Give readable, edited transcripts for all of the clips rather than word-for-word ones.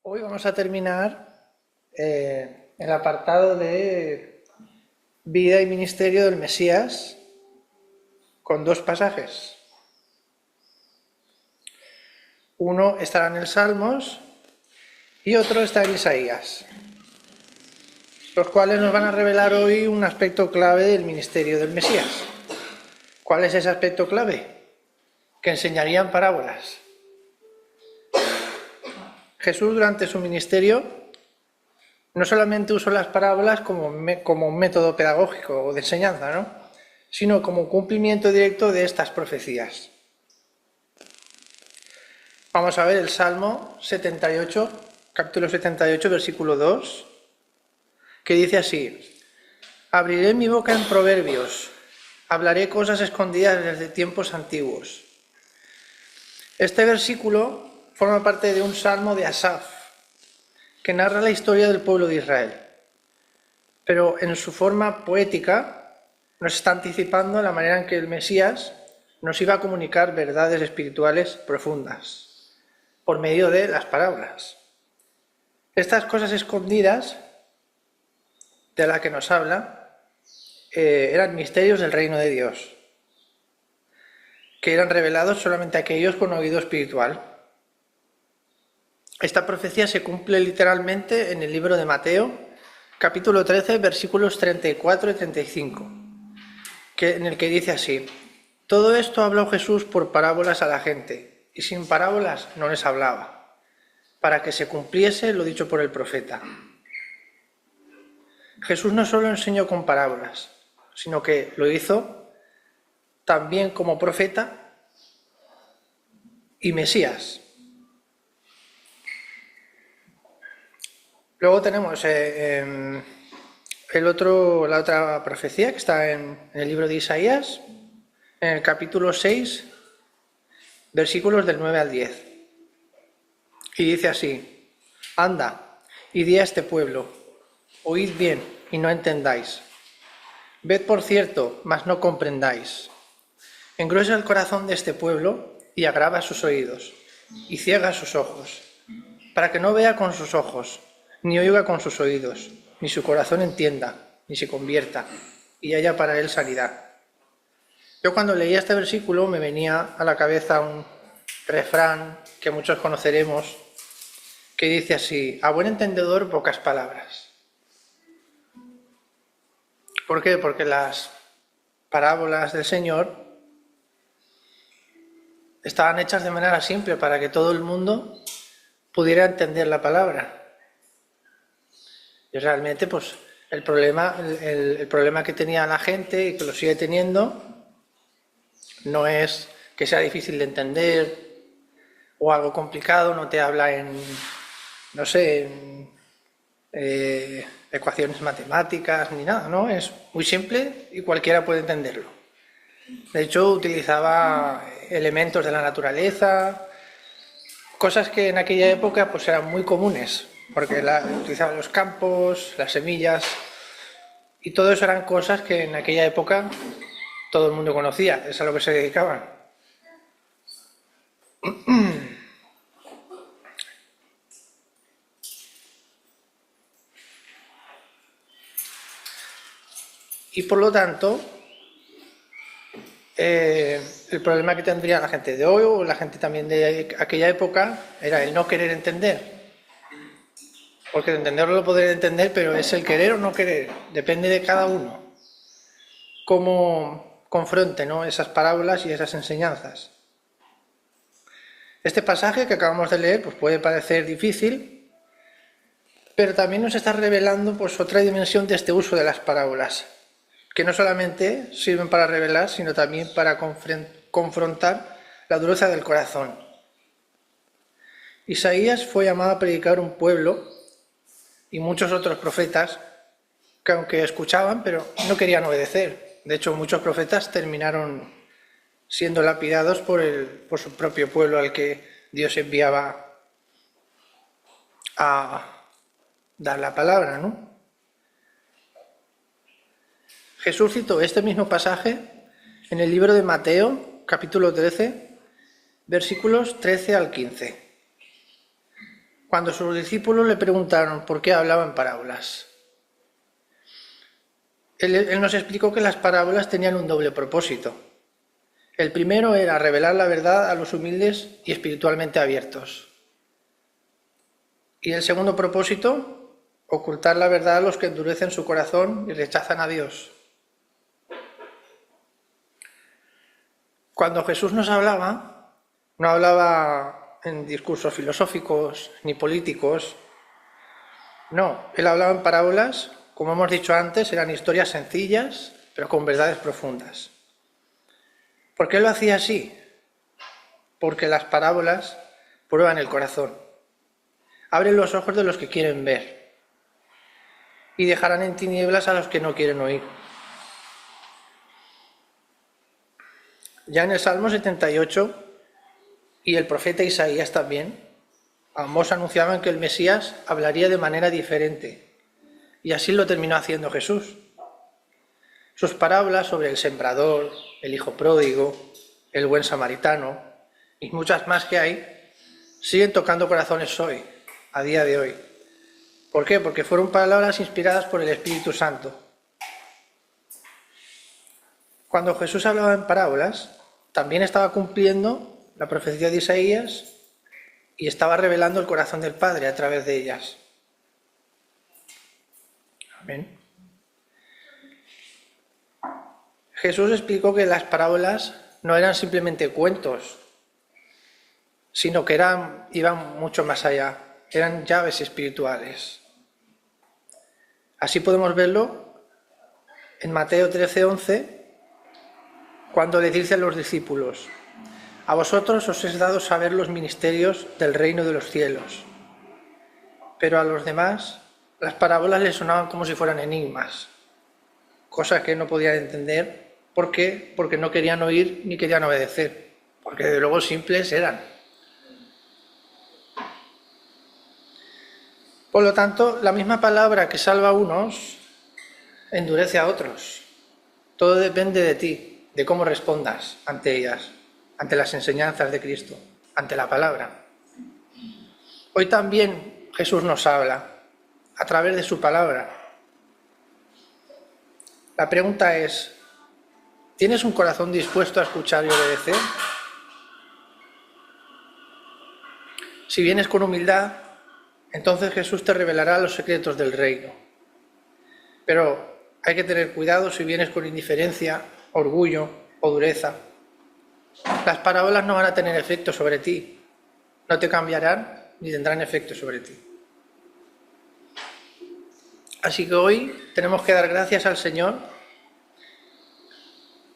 Hoy vamos a terminar el apartado de vida y ministerio del Mesías con dos pasajes. Uno estará en el Salmos y otro está en Isaías, los cuales nos van a revelar hoy un aspecto clave del ministerio del Mesías. ¿Cuál es ese aspecto clave? Que enseñarían parábolas. Jesús durante su ministerio no solamente usó las parábolas como un método pedagógico o de enseñanza, ¿no?, sino como cumplimiento directo de estas profecías. Vamos a ver el Salmo 78, capítulo 78, versículo 2, que dice así: abriré mi boca en proverbios, hablaré cosas escondidas desde tiempos antiguos. Este versículo forma parte de un salmo de Asaf, que narra la historia del pueblo de Israel, pero en su forma poética nos está anticipando la manera en que el Mesías nos iba a comunicar verdades espirituales profundas por medio de las parábolas. Estas cosas escondidas de las que nos habla eran misterios del reino de Dios, que eran revelados solamente a aquellos con oído espiritual. Esta profecía se cumple literalmente en el libro de Mateo, capítulo 13, versículos 34 y 35, en el que dice así: todo esto habló Jesús por parábolas a la gente, y sin parábolas no les hablaba, para que se cumpliese lo dicho por el profeta. Jesús no solo enseñó con parábolas, sino que lo hizo también como profeta y Mesías. Luego tenemos la otra profecía que está en el libro de Isaías, en el capítulo 6, versículos del 9 al 10. Y dice así: anda y di a este pueblo, oíd bien y no entendáis. Ved por cierto, mas no comprendáis. Engruesa el corazón de este pueblo y agrava sus oídos, y ciega sus ojos, para que no vea con sus ojos, ni oiga con sus oídos, ni su corazón entienda, ni se convierta, y haya para él sanidad. Yo cuando leía este versículo me venía a la cabeza un refrán que muchos conoceremos, que dice así: a buen entendedor pocas palabras. ¿Por qué? Porque las parábolas del Señor estaban hechas de manera simple para que todo el mundo pudiera entender la palabra. Y realmente, pues, el problema que tenía la gente y que lo sigue teniendo no es que sea difícil de entender o algo complicado, no te habla en ecuaciones matemáticas ni nada, ¿no? Es muy simple y cualquiera puede entenderlo. De hecho, utilizaba elementos de la naturaleza, cosas que en aquella época pues eran muy comunes, porque utilizaban los campos, las semillas, y todo eso eran cosas que en aquella época todo el mundo conocía, es a lo que se dedicaban. Y por lo tanto, el problema que tendría la gente de hoy o la gente también de aquella época era el no querer entender. Porque de entenderlo lo podré entender, pero es el querer o no querer, depende de cada uno cómo confronte, ¿no?, esas parábolas y esas enseñanzas. Este pasaje que acabamos de leer pues puede parecer difícil, pero también nos está revelando pues otra dimensión de este uso de las parábolas, que no solamente sirven para revelar, sino también para confrontar la dureza del corazón. Isaías fue llamado a predicar un pueblo, y muchos otros profetas, que aunque escuchaban, pero no querían obedecer. De hecho, muchos profetas terminaron siendo lapidados por su propio pueblo al que Dios enviaba a dar la palabra, ¿no? Jesús citó este mismo pasaje en el libro de Mateo, capítulo 13, versículos 13 al 15. cuando sus discípulos le preguntaron por qué hablaba en parábolas. Él nos explicó que las parábolas tenían un doble propósito. El primero era revelar la verdad a los humildes y espiritualmente abiertos. Y el segundo propósito, ocultar la verdad a los que endurecen su corazón y rechazan a Dios. Cuando Jesús nos hablaba, no hablaba en discursos filosóficos ni políticos. No, él hablaba en parábolas, como hemos dicho antes, eran historias sencillas, pero con verdades profundas. ¿Por qué lo hacía así? Porque las parábolas prueban el corazón, abren los ojos de los que quieren ver y dejarán en tinieblas a los que no quieren oír. Ya en el Salmo 78 y el profeta Isaías también, ambos anunciaban que el Mesías hablaría de manera diferente, y así lo terminó haciendo Jesús. Sus parábolas sobre el sembrador, el hijo pródigo, el buen samaritano y muchas más que hay, siguen tocando corazones hoy, a día de hoy. ¿Por qué? Porque fueron palabras inspiradas por el Espíritu Santo. Cuando Jesús hablaba en parábolas, también estaba cumpliendo la profecía de Isaías y estaba revelando el corazón del Padre a través de ellas. Amén. Jesús explicó que las parábolas no eran simplemente cuentos, sino que iban mucho más allá, eran llaves espirituales. Así podemos verlo en Mateo 13:11, cuando le dice a los discípulos: a vosotros os es dado saber los misterios del reino de los cielos, pero a los demás las parábolas les sonaban como si fueran enigmas, cosas que no podían entender. ¿Por qué? Porque no querían oír ni querían obedecer, porque de luego simples eran. Por lo tanto, la misma palabra que salva a unos endurece a otros. Todo depende de ti, de cómo respondas ante ellas, ante las enseñanzas de Cristo, ante la palabra. Hoy también Jesús nos habla a través de su palabra. La pregunta es: ¿tienes un corazón dispuesto a escuchar y obedecer? Si vienes con humildad, entonces Jesús te revelará los secretos del reino. Pero hay que tener cuidado si vienes con indiferencia, orgullo o dureza. Las parábolas no van a tener efecto sobre ti, no te cambiarán ni tendrán efecto sobre ti. Así que hoy tenemos que dar gracias al Señor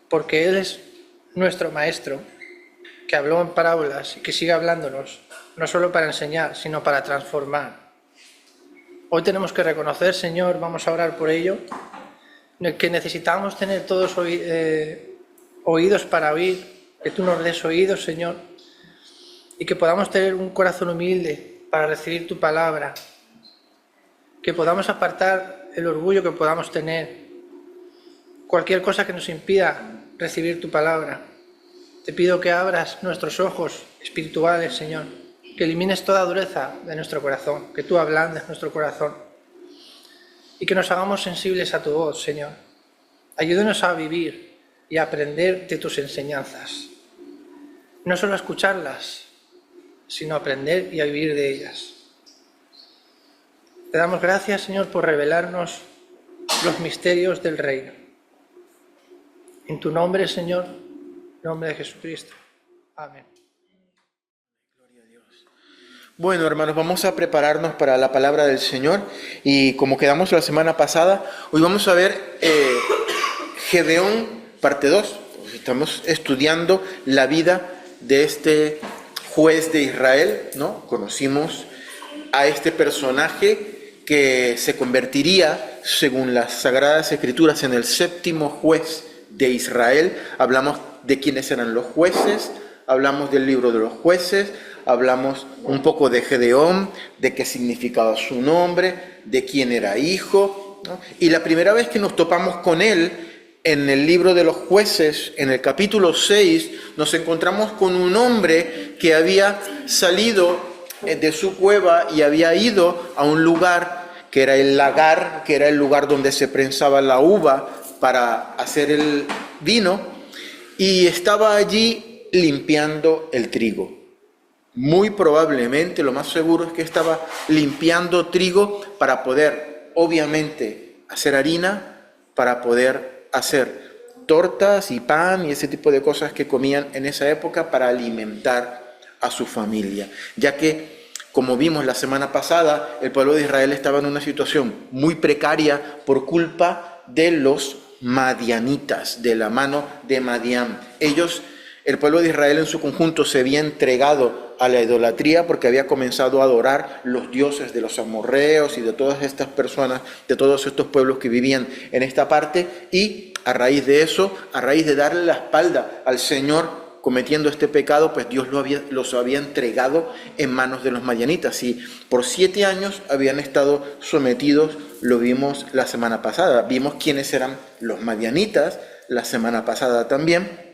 porque Él es nuestro Maestro, que habló en parábolas y que sigue hablándonos, no solo para enseñar, sino para transformar. Hoy tenemos que reconocer, Señor, vamos a orar por ello, que necesitamos tener todos oídos para oír, que tú nos des oídos, Señor, y que podamos tener un corazón humilde para recibir tu palabra, que podamos apartar el orgullo que podamos tener, cualquier cosa que nos impida recibir tu palabra. Te pido que abras nuestros ojos espirituales, Señor, que elimines toda dureza de nuestro corazón, que tú ablandes nuestro corazón y que nos hagamos sensibles a tu voz, Señor. Ayúdanos a vivir y a aprender de tus enseñanzas. No solo a escucharlas, sino a aprender y a vivir de ellas. Te damos gracias, Señor, por revelarnos los misterios del reino. En tu nombre, Señor, en nombre de Jesucristo. Amén. Gloria a Dios. Bueno, hermanos, vamos a prepararnos para la palabra del Señor y como quedamos la semana pasada, hoy vamos a ver Gedeón, parte 2. Estamos estudiando la vida de este juez de Israel, ¿no? Conocimos a este personaje que se convertiría, según las Sagradas Escrituras, en el 7º juez de Israel. Hablamos de quiénes eran los jueces, hablamos del libro de los jueces, hablamos un poco de Gedeón, de qué significaba su nombre, de quién era hijo, ¿no? Y la primera vez que nos topamos con él, en el libro de los jueces, en el capítulo 6, nos encontramos con un hombre que había salido de su cueva y había ido a un lugar que era el lagar, que era el lugar donde se prensaba la uva para hacer el vino, y estaba allí limpiando el trigo. Muy probablemente, lo más seguro es que estaba limpiando trigo para poder, obviamente, hacer harina, para poder hacer tortas y pan y ese tipo de cosas que comían en esa época para alimentar a su familia, ya que, como vimos la semana pasada, el pueblo de Israel estaba en una situación muy precaria por culpa de los madianitas, de la mano de Madián. El pueblo de Israel en su conjunto se había entregado a la idolatría porque había comenzado a adorar los dioses de los amorreos y de todas estas personas, de todos estos pueblos que vivían en esta parte, y a raíz de eso, a raíz de darle la espalda al Señor cometiendo este pecado, pues Dios los había entregado en manos de los madianitas, y por 7 años habían estado sometidos. Lo vimos la semana pasada, vimos quiénes eran los madianitas la semana pasada también.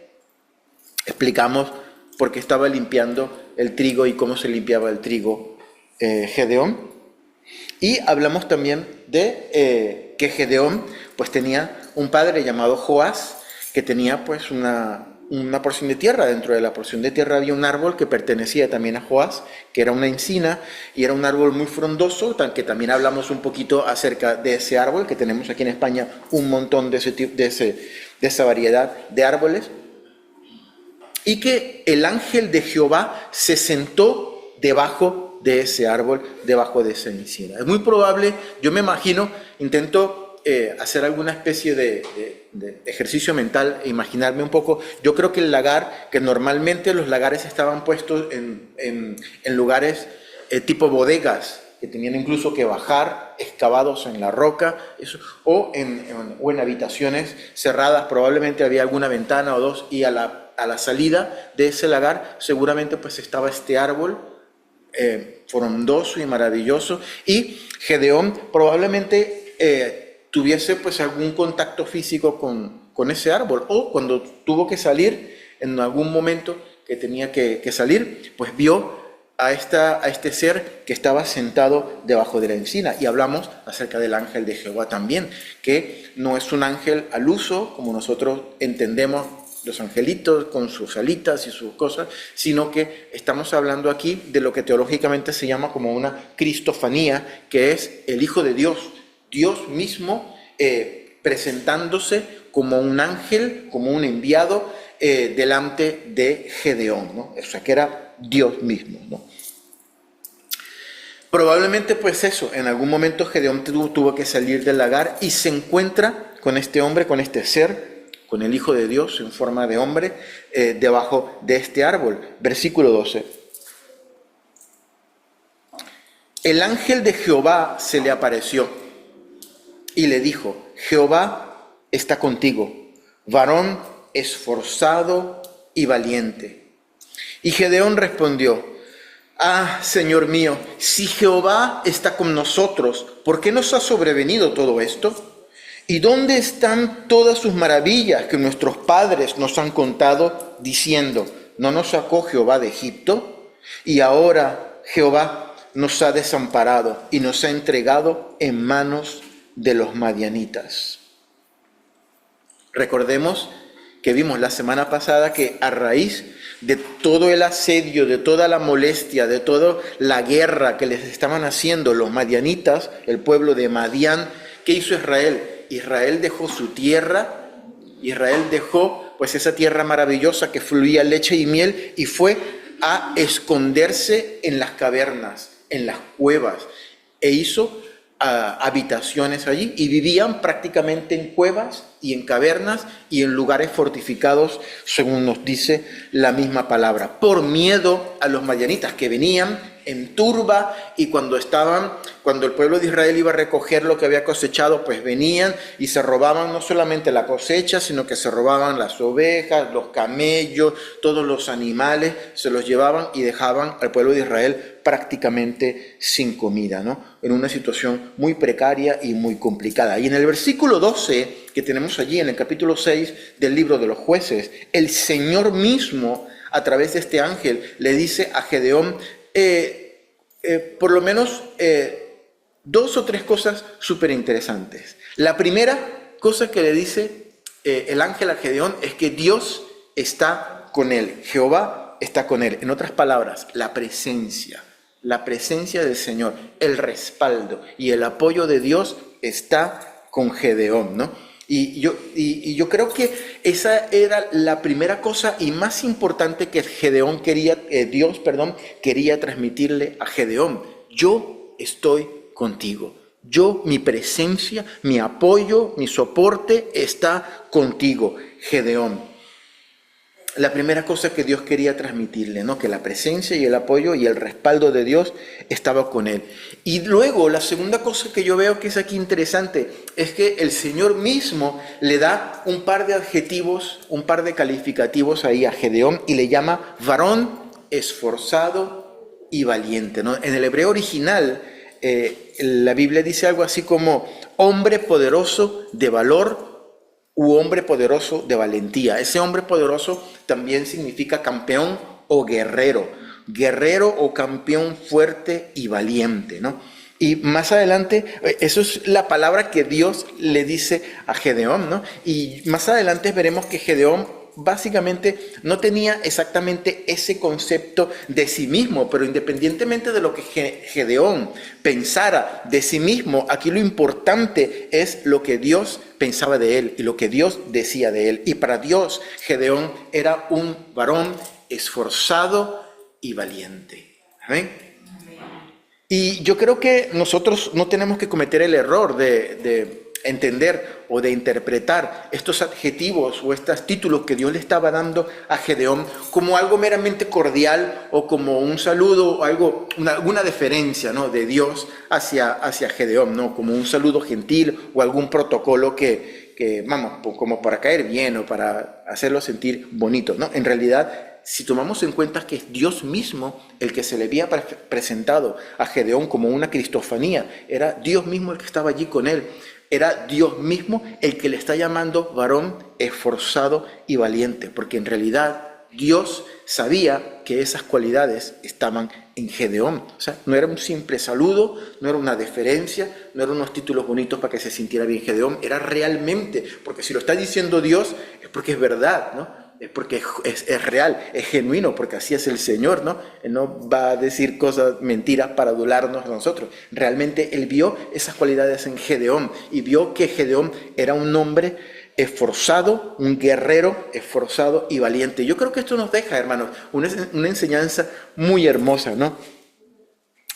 Explicamos por qué estaba limpiando el trigo y cómo se limpiaba el trigo Gedeón. Y hablamos también de que Gedeón pues tenía un padre llamado Joás, que tenía pues una porción de tierra. Dentro de la porción de tierra había un árbol que pertenecía también a Joás, que era una encina, y era un árbol muy frondoso, que también hablamos un poquito acerca de ese árbol, que tenemos aquí en España un montón de esa variedad de árboles. Y que el ángel de Jehová se sentó debajo de ese árbol, debajo de esa encina. Es muy probable, yo me imagino, intento hacer alguna especie de ejercicio mental e imaginarme un poco. Yo creo que el lagar, que normalmente los lagares estaban puestos en lugares tipo bodegas, que tenían incluso que bajar, excavados en la roca, o en habitaciones cerradas. Probablemente había alguna ventana o dos, y a la salida de ese lagar seguramente pues estaba este árbol frondoso y maravilloso, y Gedeón probablemente tuviese pues algún contacto físico con ese árbol, o cuando tuvo que salir en algún momento que tenía que salir, pues vio a este ser que estaba sentado debajo de la encina. Y hablamos acerca del ángel de Jehová también, que no es un ángel al uso como nosotros entendemos los angelitos con sus alitas y sus cosas, sino que estamos hablando aquí de lo que teológicamente se llama como una cristofanía, que es el Hijo de Dios, Dios mismo presentándose como un ángel, como un enviado delante de Gedeón, ¿no? O sea, que era Dios mismo, ¿no? Probablemente pues eso, en algún momento Gedeón tuvo que salir del lagar y se encuentra con este hombre, con este ser, con el Hijo de Dios en forma de hombre, debajo de este árbol. Versículo 12. El ángel de Jehová se le apareció y le dijo: Jehová está contigo, varón esforzado y valiente. Y Gedeón respondió: Ah, Señor mío, si Jehová está con nosotros, ¿por qué nos ha sobrevenido todo esto? ¿Y dónde están todas sus maravillas que nuestros padres nos han contado, diciendo: ¿no nos sacó Jehová de Egipto? Y ahora Jehová nos ha desamparado y nos ha entregado en manos de los madianitas. Recordemos que vimos la semana pasada que a raíz de todo el asedio, de toda la molestia, de toda la guerra que les estaban haciendo los madianitas, el pueblo de Madián, ¿qué hizo Israel? Israel dejó su tierra, Israel dejó pues esa tierra maravillosa que fluía leche y miel, y fue a esconderse en las cavernas, en las cuevas, e hizo habitaciones allí, y vivían prácticamente en cuevas y en cavernas y en lugares fortificados, según nos dice la misma palabra, por miedo a los madianitas que venían en turba, y cuando el pueblo de Israel iba a recoger lo que había cosechado, pues venían y se robaban no solamente la cosecha, sino que se robaban las ovejas, los camellos, todos los animales, se los llevaban y dejaban al pueblo de Israel prácticamente sin comida, ¿no? En una situación muy precaria y muy complicada. Y en el versículo 12 que tenemos allí, en el capítulo 6 del libro de los Jueces, el Señor mismo, a través de este ángel, le dice a Gedeón: por lo menos dos o tres cosas súper interesantes. La primera cosa que le dice el ángel a Gedeón es que Dios está con él, Jehová está con él. En otras palabras, la presencia del Señor, el respaldo y el apoyo de Dios está con Gedeón, ¿no? Y yo creo que esa era la primera cosa y más importante que Dios quería transmitirle a Gedeón. Yo estoy contigo. Mi presencia, mi apoyo, mi soporte está contigo, Gedeón. La primera cosa que Dios quería transmitirle, ¿no? Que la presencia y el apoyo y el respaldo de Dios estaba con él. Y luego, la segunda cosa que yo veo que es aquí interesante, es que el Señor mismo le da un par de adjetivos, un par de calificativos ahí a Gedeón y le llama varón esforzado y valiente, ¿no? En el hebreo original, la Biblia dice algo así como hombre poderoso de valor u hombre poderoso de valentía. Ese hombre poderoso también significa campeón o guerrero o campeón fuerte y valiente, ¿no? Y más adelante, eso es la palabra que Dios le dice a Gedeón, ¿no? Y más adelante veremos que Gedeón básicamente no tenía exactamente ese concepto de sí mismo, pero independientemente de lo que Gedeón pensara de sí mismo, aquí lo importante es lo que Dios pensaba de él y lo que Dios decía de él. Y para Dios, Gedeón era un varón esforzado y valiente. ¿Amén? Y yo creo que nosotros no tenemos que cometer el error de entender o de interpretar estos adjetivos o estos títulos que Dios le estaba dando a Gedeón como algo meramente cordial o como un saludo o alguna deferencia, ¿no? de Dios hacia Gedeón, ¿no? Como un saludo gentil o algún protocolo que vamos, como para caer bien o para hacerlo sentir bonito, ¿no? En realidad, si tomamos en cuenta que es Dios mismo el que se le había presentado a Gedeón como una cristofanía, era Dios mismo el que estaba allí con él, era Dios mismo el que le está llamando varón esforzado y valiente, porque en realidad Dios sabía que esas cualidades estaban en Gedeón. O sea, no era un simple saludo, no era una deferencia, no eran unos títulos bonitos para que se sintiera bien Gedeón, era realmente, porque si lo está diciendo Dios es porque es verdad, ¿no? Es porque es real, es genuino, porque así es el Señor, ¿no? Él no va a decir cosas, mentiras para adularnos a nosotros. Realmente Él vio esas cualidades en Gedeón y vio que Gedeón era un hombre esforzado, un guerrero esforzado y valiente. Yo creo que esto nos deja, hermanos, una enseñanza muy hermosa, ¿no?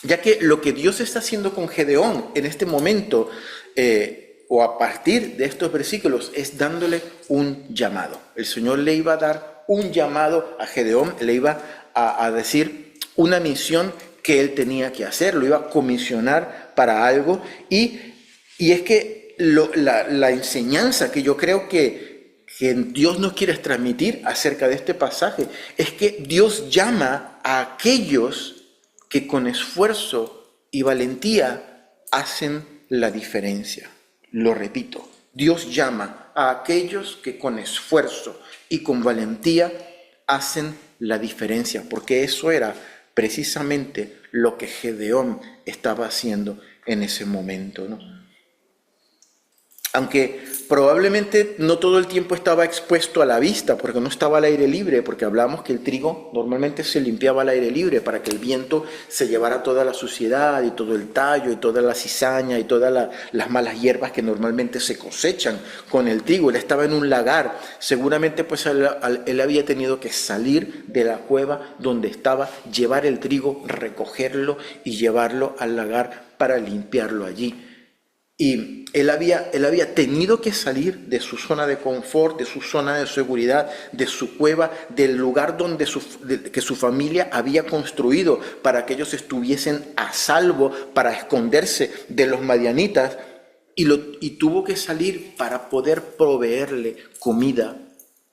Ya que lo que Dios está haciendo con Gedeón en este momento, o a partir de estos versículos, es dándole un llamado. El Señor le iba a dar un llamado a Gedeón, le iba a decir una misión que él tenía que hacer, lo iba a comisionar para algo, y es que la enseñanza que yo creo que Dios nos quiere transmitir acerca de este pasaje es que Dios llama a aquellos que con esfuerzo y valentía hacen la diferencia. Lo repito, Dios llama a aquellos que con esfuerzo y con valentía hacen la diferencia, porque eso era precisamente lo que Gedeón estaba haciendo en ese momento, ¿no? Aunque probablemente no todo el tiempo estaba expuesto a la vista, porque no estaba al aire libre, porque hablamos que el trigo normalmente se limpiaba al aire libre para que el viento se llevara toda la suciedad y todo el tallo y toda la cizaña y todas las malas hierbas que normalmente se cosechan con el trigo. Él estaba en un lagar, seguramente pues él había tenido que salir de la cueva donde estaba, llevar el trigo, recogerlo y llevarlo al lagar para limpiarlo allí. Y él había tenido que salir de su zona de confort, de su zona de seguridad, de su cueva, del lugar que su familia había construido para que ellos estuviesen a salvo, para esconderse de los madianitas, y tuvo que salir para poder proveerle comida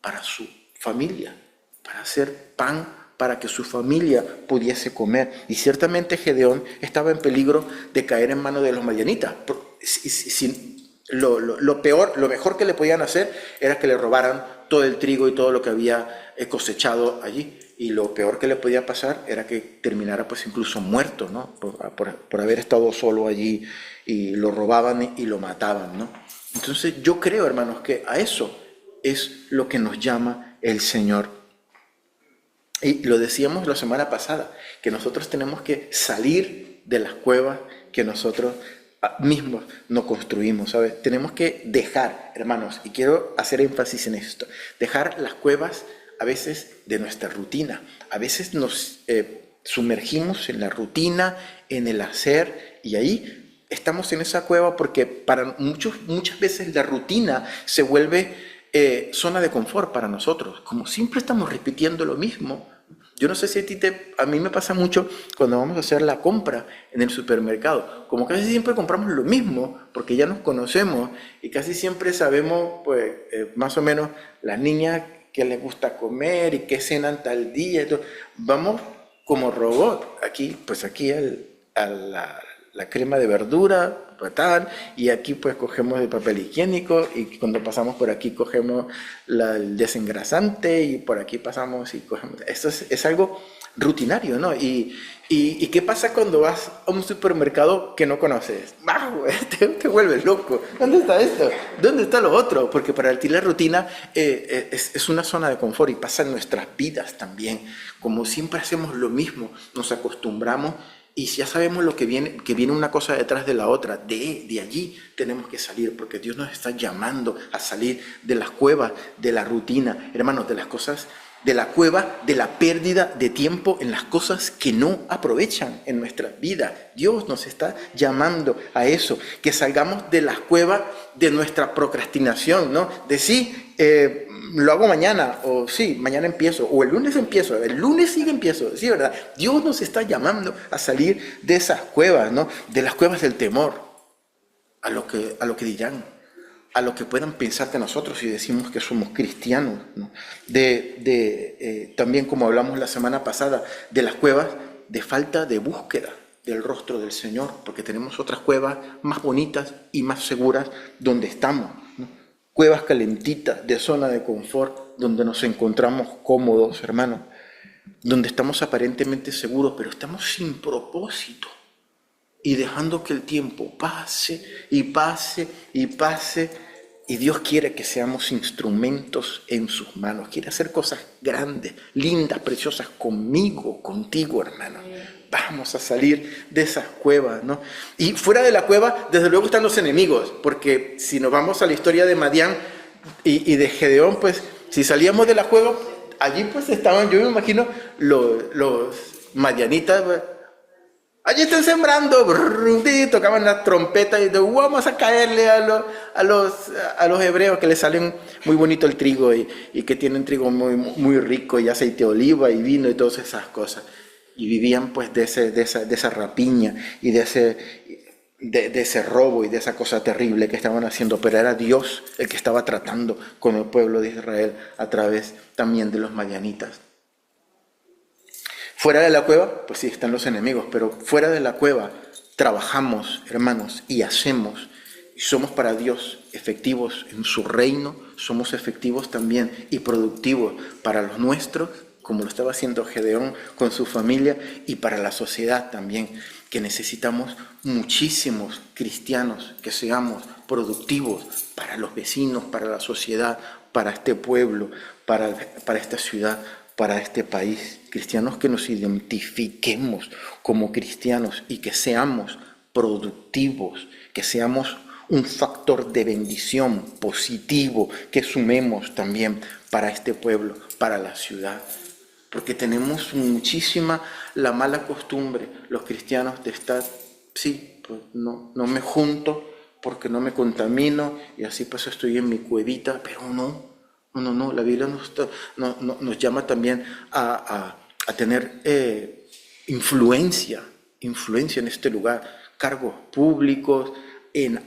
para su familia, para hacer pan para que su familia pudiese comer. Y ciertamente Gedeón estaba en peligro de caer en manos de los madianitas. Lo mejor que le podían hacer era que le robaran todo el trigo y todo lo que había cosechado allí. y lo peor que le podía pasar era que terminara pues incluso muerto, ¿no? Por haber estado solo allí, y lo robaban y lo mataban, ¿no? Entonces yo creo, hermanos, que a eso es lo que nos llama el Señor. Y lo decíamos la semana pasada, que nosotros tenemos que salir de las cuevas que nosotros mismos no construimos, ¿sabes? Tenemos que dejar, hermanos, y quiero hacer énfasis en esto, dejar las cuevas a veces de nuestra rutina. A veces nos sumergimos en la rutina, en el hacer, y ahí estamos en esa cueva porque para muchas veces la rutina se vuelve zona de confort para nosotros. Como siempre estamos repitiendo lo mismo. Yo no sé si a mí me pasa mucho cuando vamos a hacer la compra en el supermercado. Como casi siempre compramos lo mismo, porque ya nos conocemos y casi siempre sabemos, pues, más o menos las niñas qué les gusta comer y qué cenan tal día. Entonces, vamos como robot. Aquí, pues aquí a la crema de verdura, tal, y aquí pues cogemos el papel higiénico, y cuando pasamos por aquí cogemos el desengrasante, y por aquí pasamos y cogemos. Esto es algo rutinario, ¿no? ¿Y qué pasa cuando vas a un supermercado que no conoces? Te vuelves loco. ¿Dónde está esto? ¿Dónde está lo otro? Porque para ti la rutina es una zona de confort, y pasa en nuestras vidas también. Como siempre hacemos lo mismo, nos acostumbramos, y ya sabemos lo que viene una cosa detrás de la otra. De allí tenemos que salir, porque Dios nos está llamando a salir de las cuevas, de la rutina, hermanos, de las cosas, de la cueva, de la pérdida de tiempo en las cosas que no aprovechan en nuestra vida. Dios nos está llamando a eso, que salgamos de las cuevas de nuestra procrastinación, ¿no? De sí, lo hago mañana, o sí, mañana empiezo, o el lunes empiezo, el lunes sigue empiezo, sí, ¿verdad? Dios nos está llamando a salir de esas cuevas, ¿no? De las cuevas del temor, a lo que dirán, a lo que puedan pensar de nosotros si decimos que somos cristianos, ¿no? También, como hablamos la semana pasada, de las cuevas de falta de búsqueda del rostro del Señor, porque tenemos otras cuevas más bonitas y más seguras donde estamos, ¿no? Cuevas calentitas de zona de confort, donde nos encontramos cómodos, hermanos, donde estamos aparentemente seguros, pero estamos sin propósito, y dejando que el tiempo pase y pase y pase. Y Dios quiere que seamos instrumentos en sus manos. Quiere hacer cosas grandes, lindas, preciosas conmigo, contigo, hermano. Vamos a salir de esas cuevas, ¿no? Y fuera de la cueva, desde luego, están los enemigos, porque si nos vamos a la historia de Madián y de Gedeón, pues si salíamos de la cueva, allí pues estaban, yo me imagino, los madianitas, pues, allí están sembrando, tocaban las trompetas y vamos a caerle a los hebreos, que les salen muy bonito el trigo, y que tienen trigo muy, muy rico, y aceite de oliva y vino y todas esas cosas. Y vivían pues de esa rapiña y de ese robo y de esa cosa terrible que estaban haciendo, pero era Dios el que estaba tratando con el pueblo de Israel a través también de los madianitas. Fuera de la cueva, pues sí, están los enemigos, pero fuera de la cueva trabajamos, hermanos, y hacemos, y somos para Dios efectivos en su reino, somos efectivos también y productivos para los nuestros, como lo estaba haciendo Gedeón con su familia, y para la sociedad también, que necesitamos muchísimos cristianos que seamos productivos para los vecinos, para la sociedad, para este pueblo, para esta ciudad, para este país. Cristianos que nos identifiquemos como cristianos y que seamos productivos, que seamos un factor de bendición positivo, que sumemos también para este pueblo, para la ciudad. Porque tenemos muchísima la mala costumbre, los cristianos, de estar, sí, pues no me junto porque no me contamino, y así pues estoy en mi cuevita, pero no, la Biblia nos llama también a tener influencia en este lugar, cargos públicos, en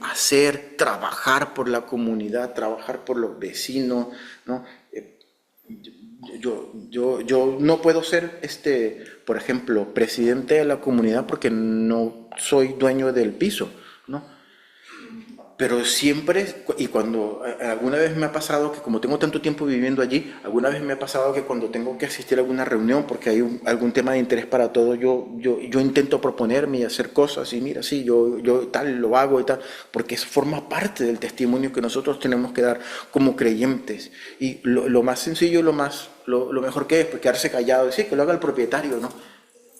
trabajar por la comunidad, trabajar por los vecinos, ¿no? Yo no puedo ser, por ejemplo, presidente de la comunidad porque no soy dueño del piso, ¿no? Pero siempre, y cuando alguna vez me ha pasado que como tengo tanto tiempo viviendo allí, alguna vez me ha pasado que cuando tengo que asistir a alguna reunión porque hay algún tema de interés para todos, yo intento proponerme y hacer cosas y mira, sí, yo tal lo hago y tal, porque eso forma parte del testimonio que nosotros tenemos que dar como creyentes. Y lo más sencillo, lo mejor que es, pues quedarse callado, decir que lo haga el propietario, ¿no?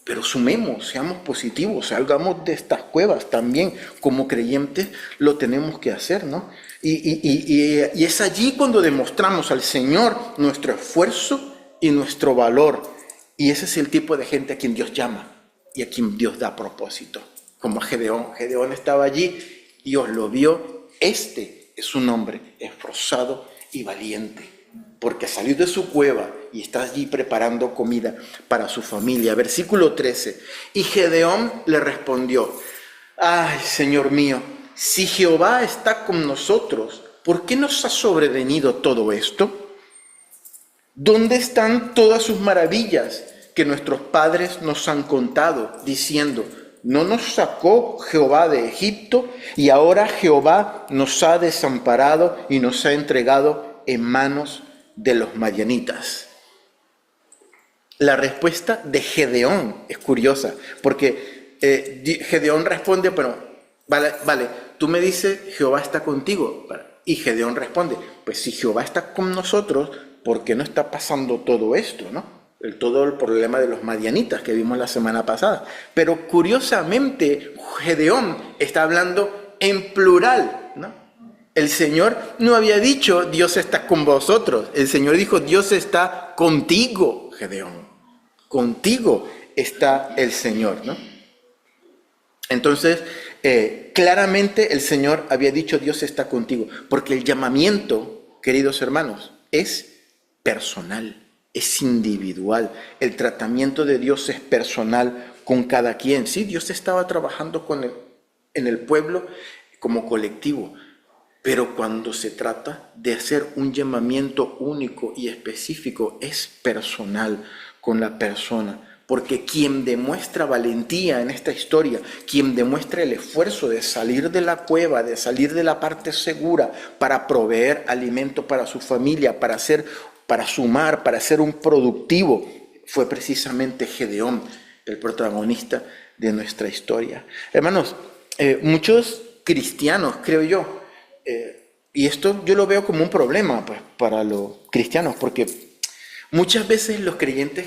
Pero sumemos, seamos positivos, salgamos de estas cuevas también. Como creyentes lo tenemos que hacer, ¿no? Y es allí cuando demostramos al Señor nuestro esfuerzo y nuestro valor. Y ese es el tipo de gente a quien Dios llama y a quien Dios da propósito. Como Gedeón. Gedeón estaba allí, Dios lo vio. Este es un hombre esforzado y valiente, porque salió de su cueva y está allí preparando comida para su familia. Versículo 13. Y Gedeón le respondió: ay, Señor mío, si Jehová está con nosotros, ¿por qué nos ha sobrevenido todo esto? ¿Dónde están todas sus maravillas que nuestros padres nos han contado, diciendo: ¿no nos sacó Jehová de Egipto? Y ahora Jehová nos ha desamparado y nos ha entregado en manos de los madianitas. La respuesta de Gedeón es curiosa, porque Gedeón responde, pero vale, tú me dices Jehová está contigo, y Gedeón responde, pues si Jehová está con nosotros, ¿por qué no está pasando todo esto, no? Todo el problema de los madianitas que vimos la semana pasada. Pero curiosamente Gedeón está hablando en plural, ¿no? El Señor no había dicho Dios está con vosotros, el Señor dijo Dios está contigo, Gedeón. Contigo está el Señor, ¿no? Entonces, claramente el Señor había dicho Dios está contigo, porque el llamamiento, queridos hermanos, es personal, es individual. El tratamiento de Dios es personal con cada quien. Sí, Dios estaba trabajando en el pueblo como colectivo, pero cuando se trata de hacer un llamamiento único y específico, es personal con la persona, porque quien demuestra valentía en esta historia, quien demuestra el esfuerzo de salir de la cueva, de salir de la parte segura para proveer alimento para su familia, para sumar, para ser un productivo, fue precisamente Gedeón, el protagonista de nuestra historia. Hermanos, muchos cristianos, creo yo, y esto yo lo veo como un problema pues, para los cristianos, porque muchas veces los creyentes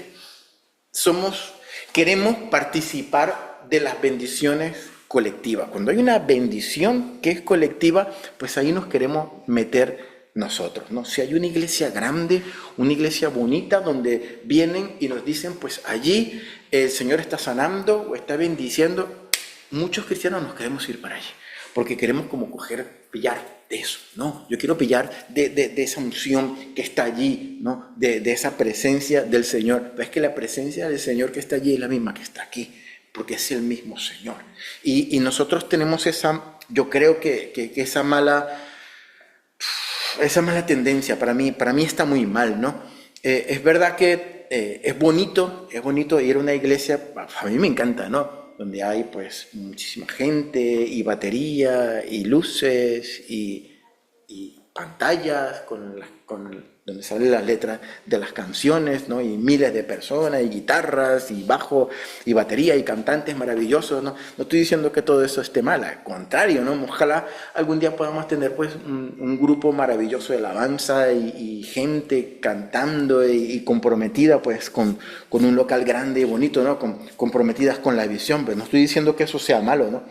queremos participar de las bendiciones colectivas. Cuando hay una bendición que es colectiva, pues ahí nos queremos meter nosotros, ¿no? Si hay una iglesia grande, una iglesia bonita, donde vienen y nos dicen, pues allí el Señor está sanando o está bendiciendo, muchos cristianos nos queremos ir para allí, porque queremos como pillar de eso, ¿no? Yo quiero pillar de esa unción que está allí, ¿no? De esa presencia del Señor. Pero es que la presencia del Señor que está allí es la misma que está aquí, porque es el mismo Señor. Y nosotros tenemos yo creo que esa mala tendencia, para mí está muy mal, ¿no? Es verdad que es bonito ir a una iglesia, a mí me encanta, ¿no? Donde hay pues muchísima gente y batería y luces y pantallas donde salen las letras de las canciones, ¿no? Y miles de personas y guitarras y bajo y batería y cantantes maravillosos, ¿no? No estoy diciendo que todo eso esté mal, al contrario, ¿no? Ojalá algún día podamos tener pues un grupo maravilloso de alabanza y gente cantando y comprometida pues con un local grande y bonito, ¿no? Comprometidas con la visión, pero no estoy diciendo que eso sea malo, ¿no?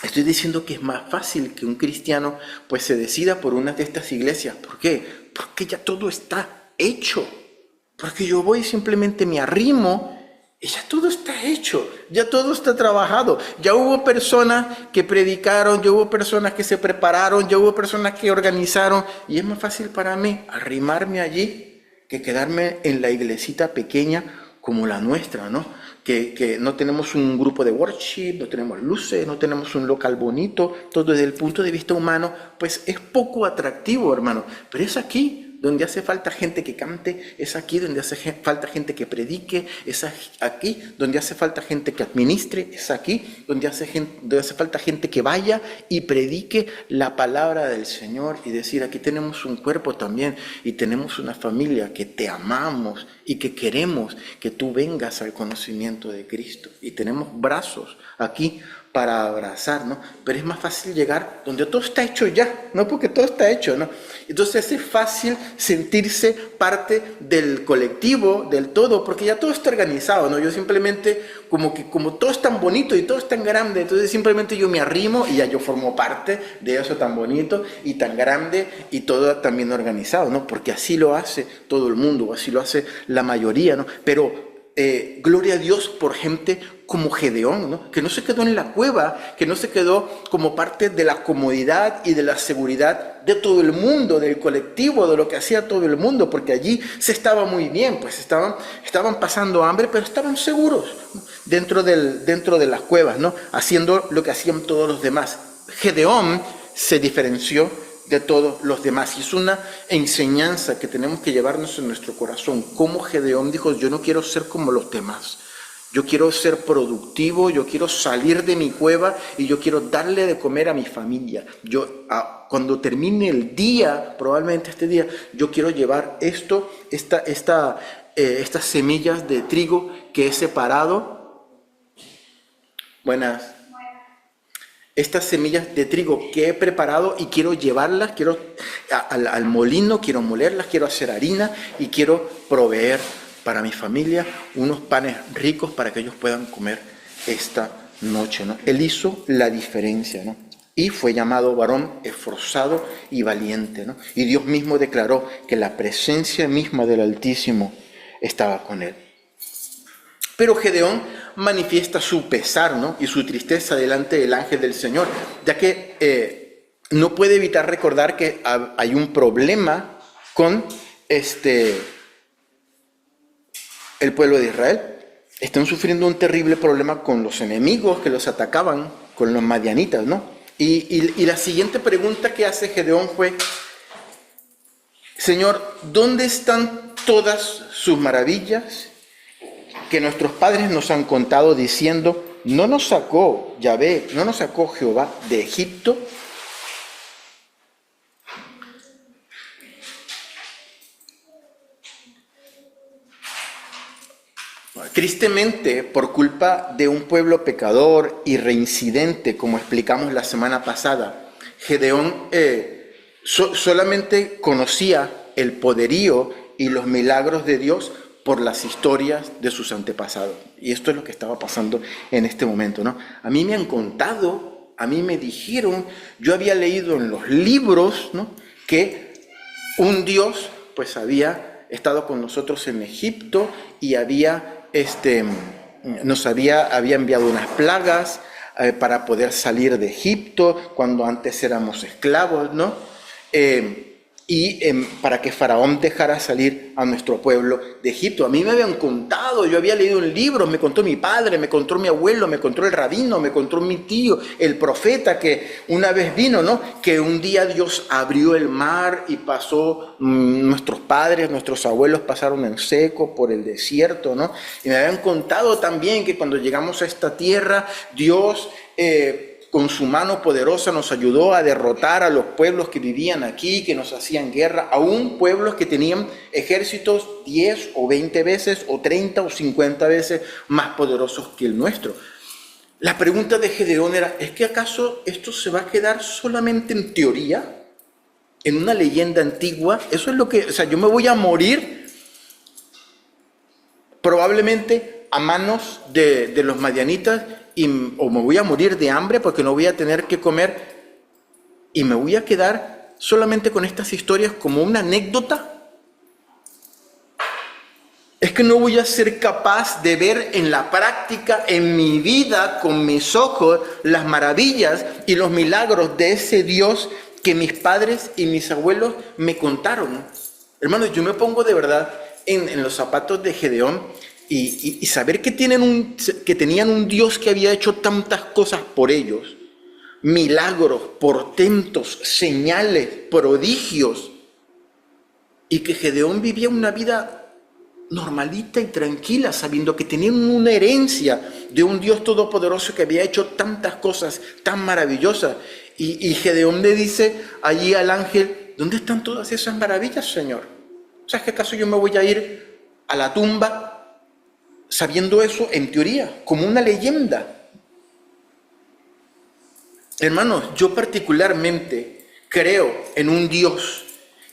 Estoy diciendo que es más fácil que un cristiano pues se decida por una de estas iglesias. ¿Por qué? Porque ya todo está hecho. Porque yo voy y simplemente me arrimo y ya todo está hecho, ya todo está trabajado. Ya hubo personas que predicaron, ya hubo personas que se prepararon, ya hubo personas que organizaron. Y es más fácil para mí arrimarme allí que quedarme en la iglesita pequeña como la nuestra, ¿no? Que no tenemos un grupo de worship, no tenemos luces, no tenemos un local bonito, todo desde el punto de vista humano, pues es poco atractivo, hermano. Pero es aquí donde hace falta gente que cante, es aquí donde hace falta gente que predique, es aquí donde hace falta gente que administre, es aquí donde hace falta gente que vaya y predique la palabra del Señor y decir, aquí tenemos un cuerpo también y tenemos una familia que te amamos y que queremos que tú vengas al conocimiento de Cristo. Y tenemos brazos aquí para abrazar, ¿no? Pero es más fácil llegar donde todo está hecho ya, ¿no? Porque todo está hecho, ¿no? Entonces es fácil sentirse parte del colectivo, del todo, porque ya todo está organizado, ¿no? Yo simplemente, como todo es tan bonito y todo es tan grande, entonces simplemente yo me arrimo y ya yo formo parte de eso tan bonito y tan grande y todo también organizado, ¿no? Porque así lo hace todo el mundo, así lo hace la mayoría, ¿no? Pero gloria a Dios por gente como Gedeón, ¿no? Que no se quedó en la cueva, que no se quedó como parte de la comodidad y de la seguridad de todo el mundo, del colectivo, de lo que hacía todo el mundo, porque allí se estaba muy bien, pues estaban pasando hambre, pero estaban seguros, ¿no? dentro de las cuevas, ¿no? Haciendo lo que hacían todos los demás. Gedeón se diferenció de todos los demás. Y es una enseñanza que tenemos que llevarnos en nuestro corazón. Como Gedeón dijo, yo no quiero ser como los demás. Yo quiero ser productivo, yo quiero salir de mi cueva y yo quiero darle de comer a mi familia. Cuando termine el día, probablemente este día, yo quiero llevar estas semillas de trigo que he separado. Estas semillas de trigo que he preparado y quiero llevarlas, quiero al molino, quiero molerlas, quiero hacer harina y quiero proveer para mi familia unos panes ricos para que ellos puedan comer esta noche, ¿no? Él hizo la diferencia, ¿no? Y fue llamado varón esforzado y valiente, ¿no? Y Dios mismo declaró que la presencia misma del Altísimo estaba con él. Pero Gedeón manifiesta su pesar, ¿no? Y su tristeza delante del ángel del Señor, ya que no puede evitar recordar que hay un problema con el pueblo de Israel. Están sufriendo un terrible problema con los enemigos que los atacaban, con los madianitas, ¿no? Y la siguiente pregunta que hace Gedeón fue, Señor, ¿dónde están todas sus maravillas que nuestros padres nos han contado diciendo, no nos sacó Yahvé, no nos sacó Jehová de Egipto? Tristemente, por culpa de un pueblo pecador y reincidente, como explicamos la semana pasada, Gedeón solamente conocía el poderío y los milagros de Dios por las historias de sus antepasados. Y esto es lo que estaba pasando en este momento, ¿no? A mí me han contado, a mí me dijeron, yo había leído en los libros, ¿no?, que un Dios pues había estado con nosotros en Egipto y había había enviado unas plagas para poder salir de Egipto cuando antes éramos esclavos, ¿no? Para que Faraón dejara salir a nuestro pueblo de Egipto. A mí me habían contado, yo había leído en libros, me contó mi padre, me contó mi abuelo, me contó el rabino, me contó mi tío, el profeta que una vez vino, ¿no? Que un día Dios abrió el mar y pasó, nuestros padres, nuestros abuelos pasaron en seco por el desierto, ¿no? Y me habían contado también que cuando llegamos a esta tierra, Dios con su mano poderosa nos ayudó a derrotar a los pueblos que vivían aquí, que nos hacían guerra, aún pueblos que tenían ejércitos 10 o 20 veces, o 30 o 50 veces más poderosos que el nuestro. La pregunta de Gedeón era, ¿es que acaso esto se va a quedar solamente en teoría? ¿En una leyenda antigua? Eso es lo que, yo me voy a morir probablemente a manos de los madianitas, o me voy a morir de hambre porque no voy a tener que comer, y me voy a quedar solamente con estas historias como una anécdota. Es que no voy a ser capaz de ver en la práctica, en mi vida, con mis ojos, las maravillas y los milagros de ese Dios que mis padres y mis abuelos me contaron. Hermanos, yo me pongo de verdad en los zapatos de Gedeón y saber que tenían un Dios que había hecho tantas cosas por ellos, milagros, portentos, señales, prodigios, y que Gedeón vivía una vida normalita y tranquila, sabiendo que tenían una herencia de un Dios todopoderoso que había hecho tantas cosas tan maravillosas. Y Gedeón le dice allí al ángel: ¿dónde están todas esas maravillas, Señor? ¿Sabes qué acaso yo me voy a ir a la tumba sabiendo eso en teoría, como una leyenda? Hermanos, yo particularmente creo en un Dios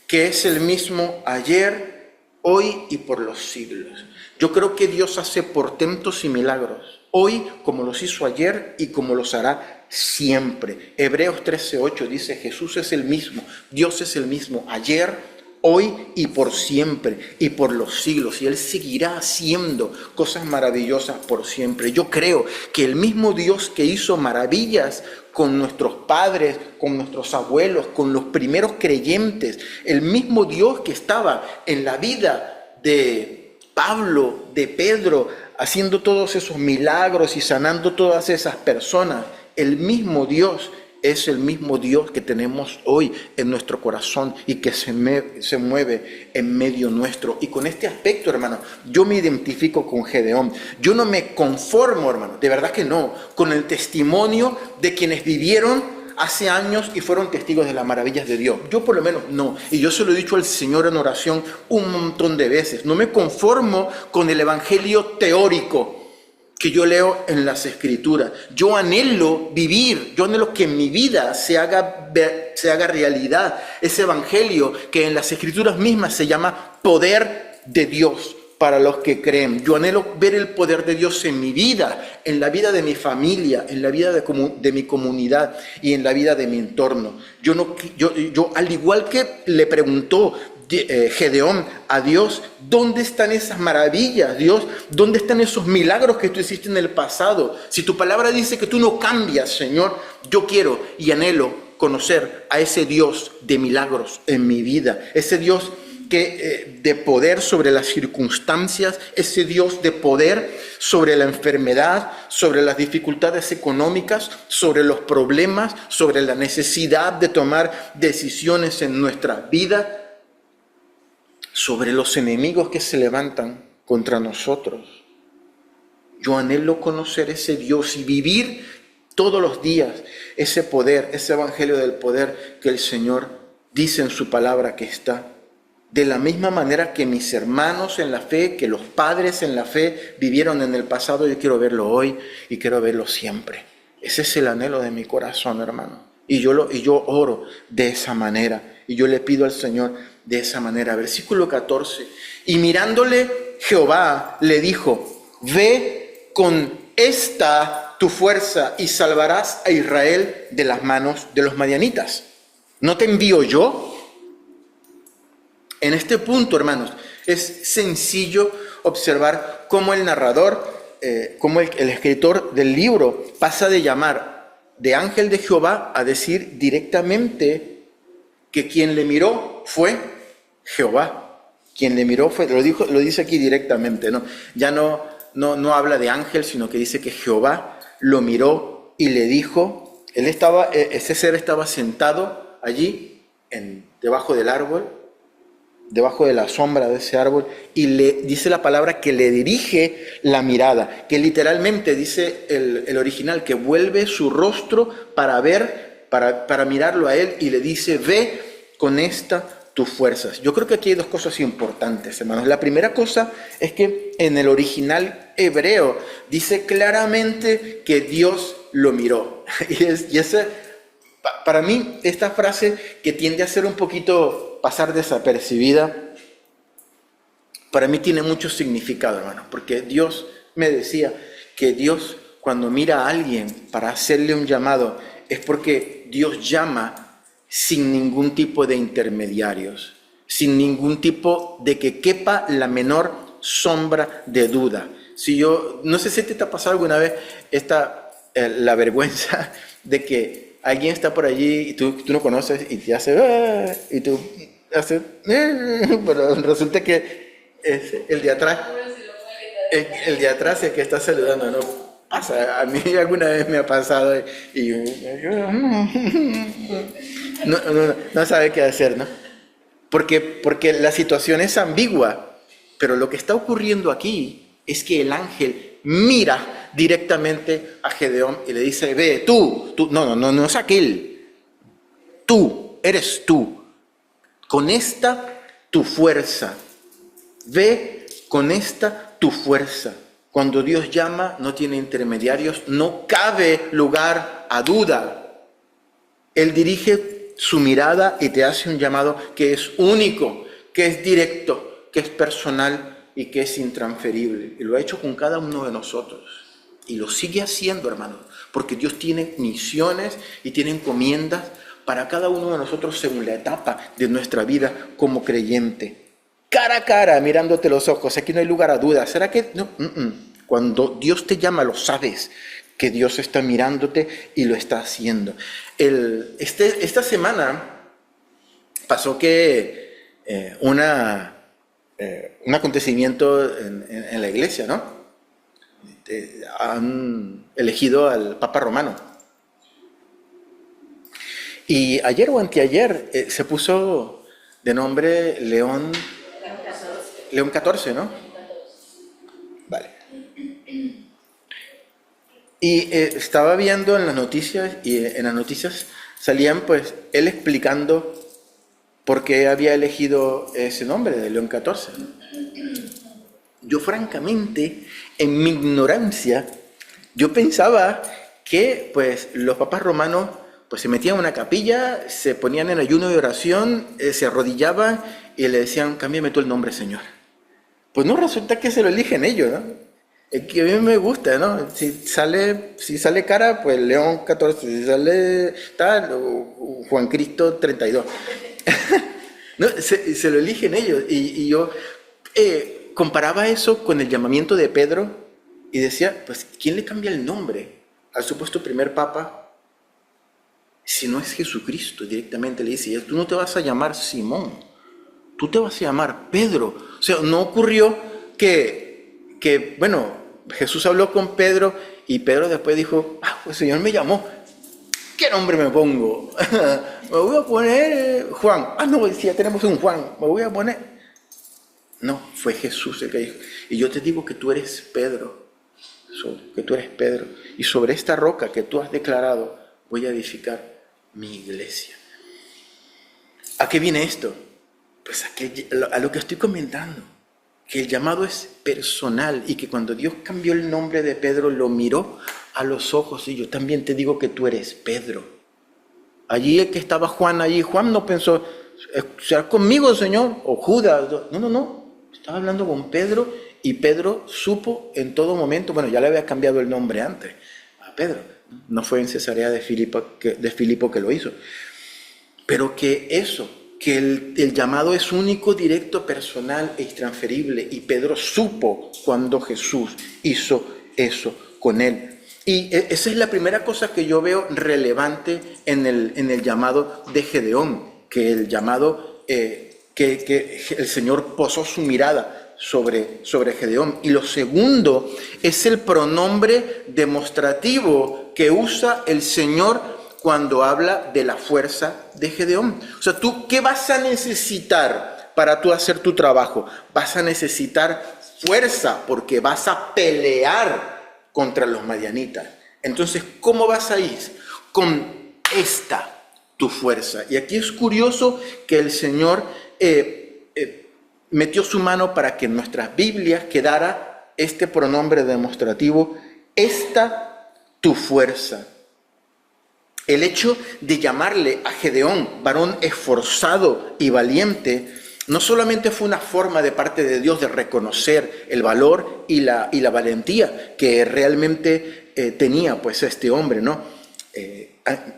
que es el mismo ayer, hoy y por los siglos. Yo creo que Dios hace portentos y milagros, hoy como los hizo ayer y como los hará siempre. Hebreos 13:8 dice: Jesús es el mismo, Dios es el mismo ayer, hoy y por siempre y por los siglos, y Él seguirá haciendo cosas maravillosas por siempre. Yo creo que el mismo Dios que hizo maravillas con nuestros padres, con nuestros abuelos, con los primeros creyentes, el mismo Dios que estaba en la vida de Pablo, de Pedro, haciendo todos esos milagros y sanando todas esas personas, el mismo Dios es el mismo Dios que tenemos hoy en nuestro corazón y que se mueve en medio nuestro. Y con este aspecto, hermano, yo me identifico con Gedeón. Yo no me conformo, hermano, de verdad que no, con el testimonio de quienes vivieron hace años y fueron testigos de las maravillas de Dios. Yo por lo menos no. Y yo se lo he dicho al Señor en oración un montón de veces. No me conformo con el evangelio teórico que yo leo en las Escrituras. Yo anhelo vivir, yo anhelo que en mi vida se haga realidad ese evangelio que en las Escrituras mismas se llama poder de Dios para los que creen. Yo anhelo ver el poder de Dios en mi vida, en la vida de mi familia, en la vida de mi comunidad y en la vida de mi entorno. Yo al igual que le preguntó Gedeón a Dios: ¿dónde están esas maravillas, Dios? ¿Dónde están esos milagros que tú hiciste en el pasado? Si tu palabra dice que tú no cambias, Señor, yo quiero y anhelo conocer a ese Dios de milagros en mi vida, ese Dios de poder sobre las circunstancias, ese Dios de poder sobre la enfermedad, sobre las dificultades económicas, sobre los problemas, sobre la necesidad de tomar decisiones en nuestra vida, sobre los enemigos que se levantan contra nosotros. Yo anhelo conocer ese Dios y vivir todos los días ese poder, ese evangelio del poder que el Señor dice en su palabra que está. De la misma manera que mis hermanos en la fe, que los padres en la fe vivieron en el pasado, yo quiero verlo hoy y quiero verlo siempre. Ese es el anhelo de mi corazón, hermano. Y yo oro de esa manera. Y yo le pido al Señor de esa manera. Versículo 14. Y mirándole Jehová le dijo: ve con esta tu fuerza y salvarás a Israel de las manos de los madianitas. ¿No te envío yo? En este punto, hermanos, es sencillo observar cómo el narrador, cómo el escritor del libro pasa de llamar de ángel de Jehová a decir directamente que quien le miró fue Jehová. Quien le miró fue, lo dice aquí directamente, ¿no? Ya no habla de ángel, sino que dice que Jehová lo miró y le dijo. Ese ser estaba sentado allí, debajo del árbol, debajo de la sombra de ese árbol, y le dice la palabra que le dirige la mirada, que literalmente dice el original, que vuelve su rostro para mirarlo a él, y le dice: ve con tus fuerzas. Yo creo que aquí hay dos cosas importantes, hermanos. La primera cosa es que en el original hebreo dice claramente que Dios lo miró. Para mí, esta frase, que tiende a ser un poquito pasar desapercibida, para mí tiene mucho significado, hermano, porque Dios me decía que Dios, cuando mira a alguien para hacerle un llamado, es porque Dios llama sin ningún tipo de intermediarios, sin ningún tipo de que quepa la menor sombra de duda. No sé si te ha pasado alguna vez la vergüenza de que alguien está por allí y tú no conoces y te hace y tú haces, pero resulta que es el de atrás. El de atrás es el que está saludando, ¿no? Pasa, a mí alguna vez me ha pasado y no sabe qué hacer, ¿no? porque la situación es ambigua, pero lo que está ocurriendo aquí es que el ángel mira directamente a Gedeón y le dice, ve, tú, no es aquel, eres tú, con esta tu fuerza, ve con esta tu fuerza. Cuando Dios llama, no tiene intermediarios, no cabe lugar a duda. Él dirige su mirada y te hace un llamado que es único, que es directo, que es personal y que es intransferible. Y lo ha hecho con cada uno de nosotros. Y lo sigue haciendo, hermanos, porque Dios tiene misiones y tiene encomiendas para cada uno de nosotros según la etapa de nuestra vida como creyente. Cara a cara, mirándote los ojos, aquí no hay lugar a dudas. ¿Será que no? Cuando Dios te llama, lo sabes, que Dios está mirándote y lo está haciendo. Esta semana pasó que un acontecimiento en la iglesia, ¿no? Han elegido al Papa Romano. Y ayer o anteayer se puso de nombre León XIV, ¿no? Vale. Y estaba viendo en las noticias, y en las noticias salían pues él explicando por qué había elegido ese nombre de León XIV. Yo francamente, en mi ignorancia, yo pensaba que pues los papas romanos pues se metían en una capilla, se ponían en ayuno de oración, se arrodillaban y le decían, cámbiame tú el nombre, Señor. Pues no, resulta que se lo eligen ellos, ¿no? Es que a mí me gusta, ¿no? Si sale cara, pues León XIV, si sale tal, Juan Cristo 32. No, se lo eligen ellos. Y yo comparaba eso con el llamamiento de Pedro y decía, pues, ¿quién le cambia el nombre al supuesto primer papa? Si no es Jesucristo, directamente le dice, tú no te vas a llamar Simón, tú te vas a llamar Pedro. O sea, no ocurrió que bueno, Jesús habló con Pedro y Pedro después dijo, pues el Señor me llamó, ¿qué nombre me pongo? Me voy a poner Juan. No, si ya tenemos un Juan, me voy a poner... No, fue Jesús el que dijo, y yo te digo que tú eres Pedro, y sobre esta roca que tú has declarado voy a edificar mi iglesia. ¿A qué viene esto? Pues a lo que estoy comentando, que el llamado es personal y que cuando Dios cambió el nombre de Pedro lo miró a los ojos y yo también te digo que tú eres Pedro. Allí el que estaba Juan, allí Juan no pensó, ¿será conmigo, Señor? O Judas. No, estaba hablando con Pedro y Pedro supo en todo momento, bueno, ya le había cambiado el nombre antes a Pedro, no fue en Cesarea de Filipo que lo hizo, pero que el llamado es único, directo, personal e intransferible. Y Pedro supo cuando Jesús hizo eso con él. Y esa es la primera cosa que yo veo relevante en el llamado de Gedeón, que el llamado, que el Señor posó su mirada sobre Gedeón. Y lo segundo es el pronombre demostrativo que usa el Señor cuando habla de la fuerza de Gedeón. O sea, ¿tú qué vas a necesitar para tú hacer tu trabajo? Vas a necesitar fuerza porque vas a pelear contra los madianitas. Entonces, ¿cómo vas a ir? Con esta tu fuerza. Y aquí es curioso que el Señor metió su mano para que en nuestras Biblias quedara este pronombre demostrativo, esta tu fuerza. El hecho de llamarle a Gedeón varón esforzado y valiente no solamente fue una forma de parte de Dios de reconocer el valor y la valentía que realmente tenía pues este hombre, ¿no?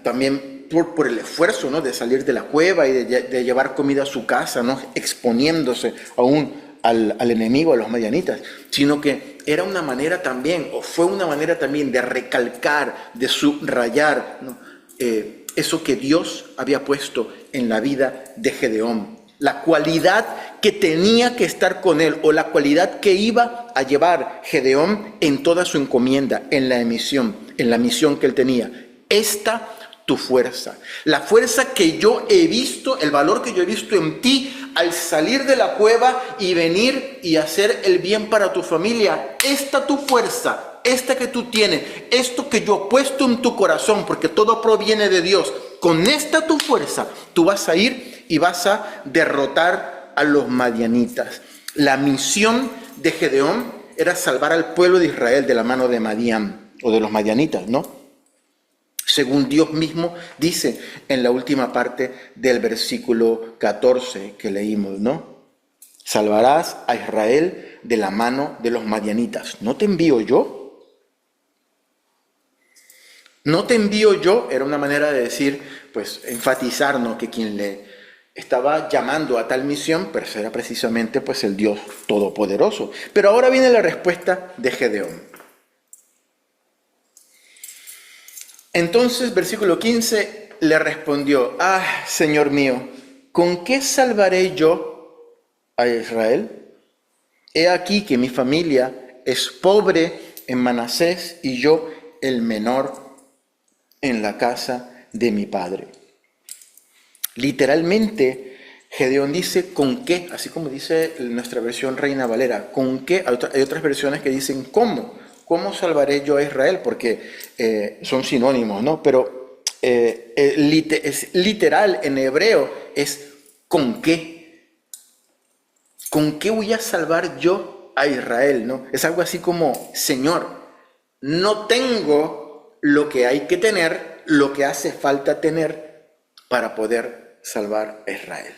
También por el esfuerzo, ¿no?, de salir de la cueva y de llevar comida a su casa, ¿no?, exponiéndose aún al enemigo, a los madianitas, sino que era una manera también, o fue una manera también de recalcar, de subrayar, ¿no?, eso que Dios había puesto en la vida de Gedeón, la cualidad que tenía que estar con él, o la cualidad que iba a llevar Gedeón en toda su encomienda, en la misión que él tenía. Esta tu fuerza, la fuerza que yo he visto, el valor que yo he visto en ti al salir de la cueva y venir y hacer el bien para tu familia. Esta tu fuerza, esta que tú tienes, esto que yo he puesto en tu corazón, porque todo proviene de Dios. Con esta tu fuerza, tú vas a ir y vas a derrotar a los madianitas. La misión de Gedeón era salvar al pueblo de Israel de la mano de Madián o de los madianitas, ¿no? Según Dios mismo dice en la última parte del versículo 14 que leímos, ¿no? Salvarás a Israel de la mano de los madianitas. ¿No te envío yo? ¿No te envío yo? Era una manera de decir, pues, enfatizar, ¿no? Que quien le estaba llamando a tal misión, pues era precisamente, pues, el Dios Todopoderoso. Pero ahora viene la respuesta de Gedeón. Entonces, versículo 15, le respondió: Señor mío, ¿con qué salvaré yo a Israel? He aquí que mi familia es pobre en Manasés y yo el menor en la casa de mi padre. Literalmente, Gedeón dice ¿con qué? Así como dice nuestra versión Reina Valera, ¿con qué? Hay otras versiones que dicen ¿cómo? ¿Cómo salvaré yo a Israel? Porque son sinónimos, ¿no? Pero es literal en hebreo, es ¿con qué? ¿Con qué voy a salvar yo a Israel? ¿No? Es algo así como, Señor, no tengo lo que hay que tener, lo que hace falta tener para poder salvar a Israel.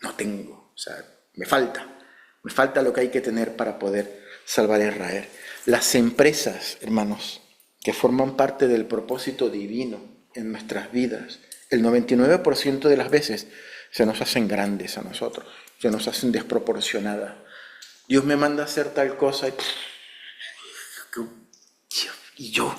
No tengo, o sea, me falta lo que hay que tener para poder salvar a Israel. Las empresas, hermanos, que forman parte del propósito divino en nuestras vidas, el 99% de las veces se nos hacen grandes a nosotros, se nos hacen desproporcionadas. Dios me manda a hacer tal cosa y yo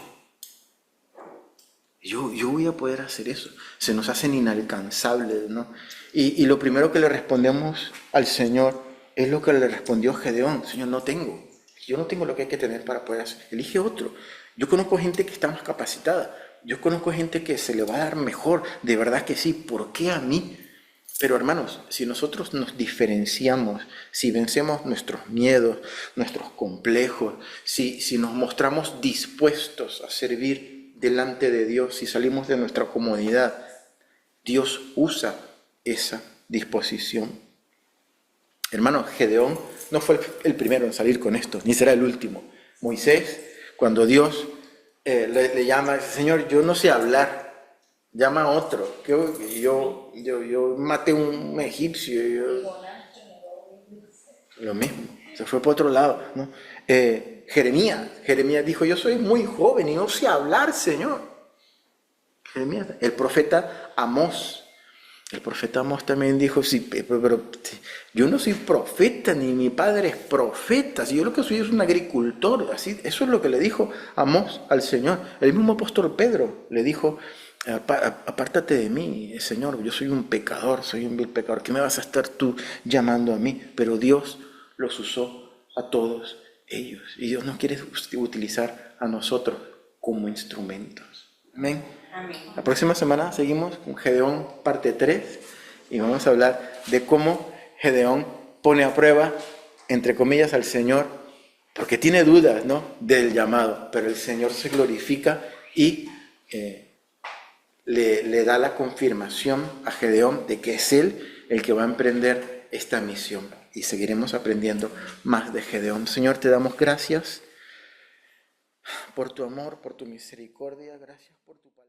voy a poder hacer eso. Se nos hacen inalcanzables, ¿no? Y lo primero que le respondemos al Señor es lo que le respondió Gedeón: Señor, no tengo. Yo no tengo lo que hay que tener para poder hacer. Elige otro. Yo conozco gente que está más capacitada. Yo conozco gente que se le va a dar mejor. De verdad que sí. ¿Por qué a mí? Pero hermanos, si nosotros nos diferenciamos, si vencemos nuestros miedos, nuestros complejos, si nos mostramos dispuestos a servir delante de Dios, si salimos de nuestra comodidad, Dios usa esa disposición. Hermanos, Gedeón no fue el primero en salir con esto, ni será el último. Moisés, cuando Dios le llama, dice: Señor, yo no sé hablar, llama a otro. Yo maté un egipcio. Lo mismo, se fue por otro lado, ¿no? Jeremías dijo: yo soy muy joven y no sé hablar, Señor. Jeremías, el profeta Amós también dijo: sí, pero yo no soy profeta, ni mi padre es profeta, si yo lo que soy es un agricultor. Así, eso es lo que le dijo Amós al Señor. El mismo apóstol Pedro le dijo: apártate de mí, Señor, yo soy un pecador, soy un vil pecador, ¿qué me vas a estar tú llamando a mí? Pero Dios los usó a todos ellos, y Dios nos quiere utilizar a nosotros como instrumentos. Amén. Amén. La próxima semana seguimos con Gedeón parte 3 y vamos a hablar de cómo Gedeón pone a prueba, entre comillas, al Señor, porque tiene dudas, ¿no?, del llamado, pero el Señor se glorifica y le da la confirmación a Gedeón de que es él el que va a emprender esta misión, y seguiremos aprendiendo más de Gedeón. Señor, te damos gracias por tu amor, por tu misericordia, gracias por tu palabra.